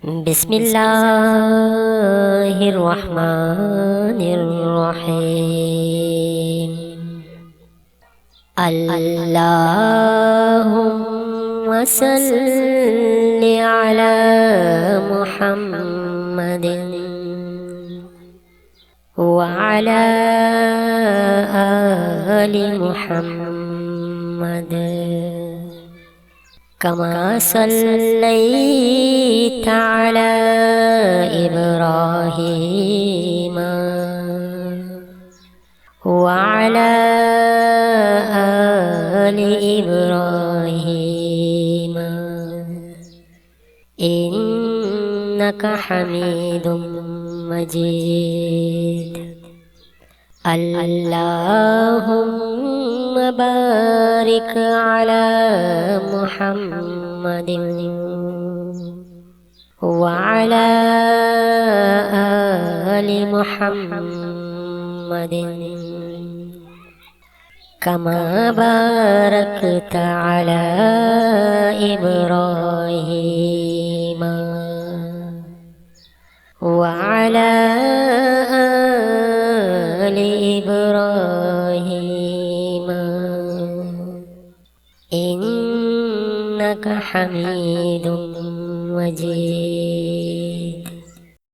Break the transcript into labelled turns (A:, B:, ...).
A: बिस्मिल्लाहिर रहमानिर रहीम। अल्लाहुम्मा सल्लि अला मुहम्मदिन व अला आलि मुहम्मद कमा सल्लैता अला इब्राहीम व अला आलि इब्राहीम इन्नका हमीदुम मजीद। अल्लाहुम्मा बारिक अला मुहम्मदिन व अला आलि मुहम्मदिन कमा बारकता अला इब्राहीम व अला आलि इब्राहीम इन्नका हमीदुम मजीद।